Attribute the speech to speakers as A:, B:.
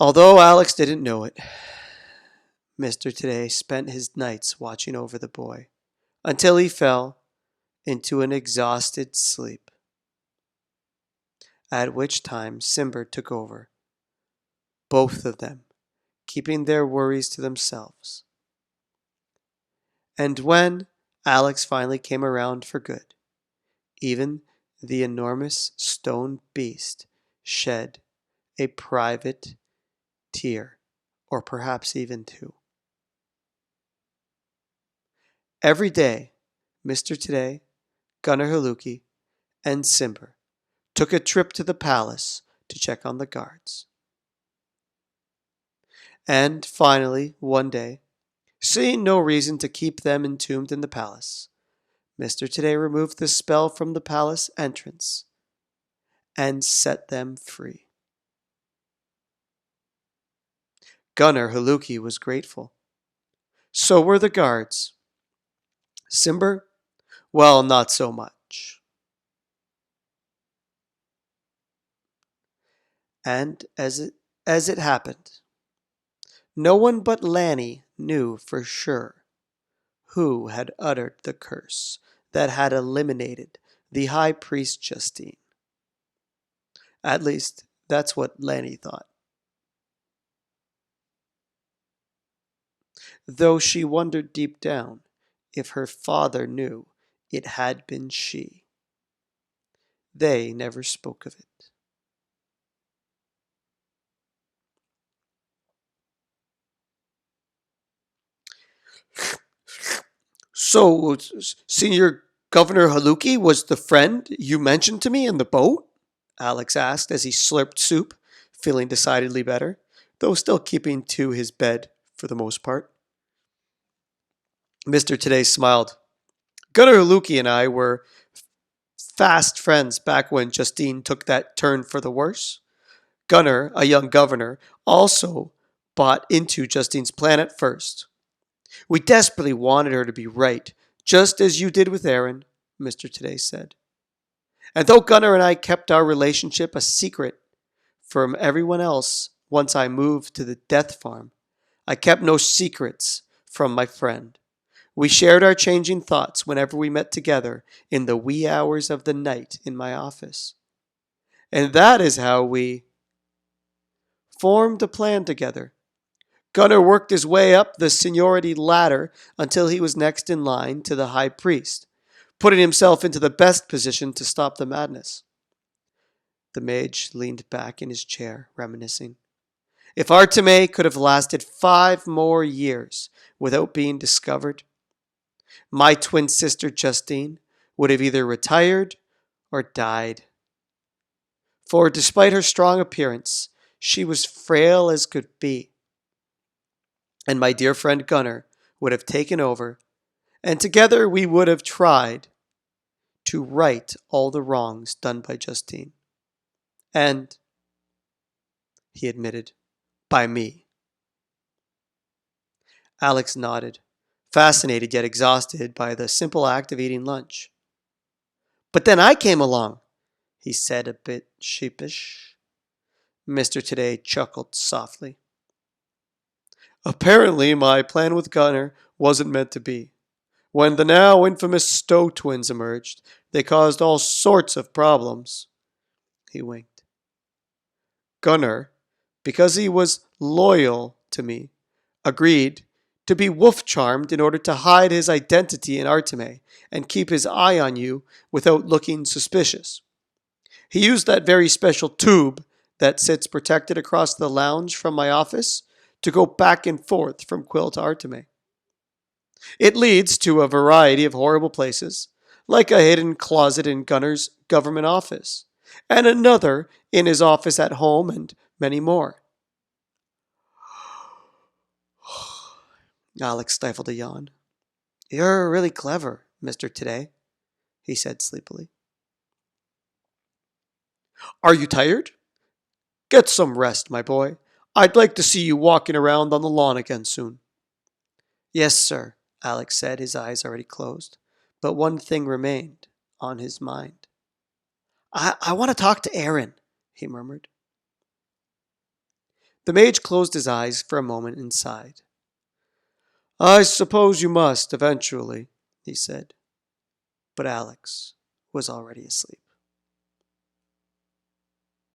A: Although Alex didn't know it, Mr. Today spent his nights watching over the boy until he fell into an exhausted sleep, at which time Simber took over, both of them keeping their worries to themselves. And when Alex finally came around for good, even the enormous stone beast shed a private tear, or perhaps even two. Every day, Mr. Today, Gunnar Haluki, and Simber took a trip to the palace to check on the guards. And finally, one day, seeing no reason to keep them entombed in the palace, Mr. Today removed the spell from the palace entrance and set them free. Gunnar Haluki was grateful. So were the guards. Simber? Well, not so much. And as it happened, no one but Lanny knew for sure who had uttered the curse that had eliminated the high priest Justine. At least, that's what Lanny thought. Though she wondered deep down if her father knew it had been she. They never spoke of it. So, Senior Governor Haluki was the friend you mentioned to me in the boat? Alex asked as he slurped soup, feeling decidedly better, though still keeping to his bed for the most part. Mr. Today smiled. Gunnar Haluki and I were fast friends back when Justine took that turn for the worse. Gunnar, a young governor, also bought into Justine's plan at first. We desperately wanted her to be right, just as you did with Aaron, Mr. Today said. And though Gunnar and I kept our relationship a secret from everyone else once I moved to the death farm, I kept no secrets from my friend. We shared our changing thoughts whenever we met together in the wee hours of the night in my office. And that is how we formed a plan together. Gunnar worked his way up the seniority ladder until he was next in line to the high priest, putting himself into the best position to stop the madness. The mage leaned back in his chair, reminiscing. If Arteme could have lasted 5 more years without being discovered, my twin sister Justine would have either retired or died. For despite her strong appearance, she was frail as could be. And my dear friend Gunnar would have taken over, and together we would have tried to right all the wrongs done by Justine. And, he admitted, by me. Alex nodded, fascinated yet exhausted by the simple act of eating lunch. But then I came along, he said, a bit sheepish. Mr. Today chuckled softly. Apparently my plan with Gunnar wasn't meant to be. When the now infamous Stowe twins emerged, they caused all sorts of problems. He winked. Gunnar, because he was loyal to me, agreed to be wolf-charmed in order to hide his identity in Arteme and keep his eye on you without looking suspicious. He used that very special tube that sits protected across the lounge from my office to go back and forth from Quill to Arteme. It leads to a variety of horrible places, like a hidden closet in Gunnar's government office, and another in his office at home, and many more. Alex stifled a yawn. You're really clever, Mr. Today, he said sleepily. Are you tired? Get some rest, my boy. I'd like to see you walking around on the lawn again soon. Yes, sir, Alex said, his eyes already closed. But one thing remained on his mind. I want to talk to Aaron, he murmured. The mage closed his eyes for a moment and sighed. I suppose you must, eventually, he said. But Alex was already asleep.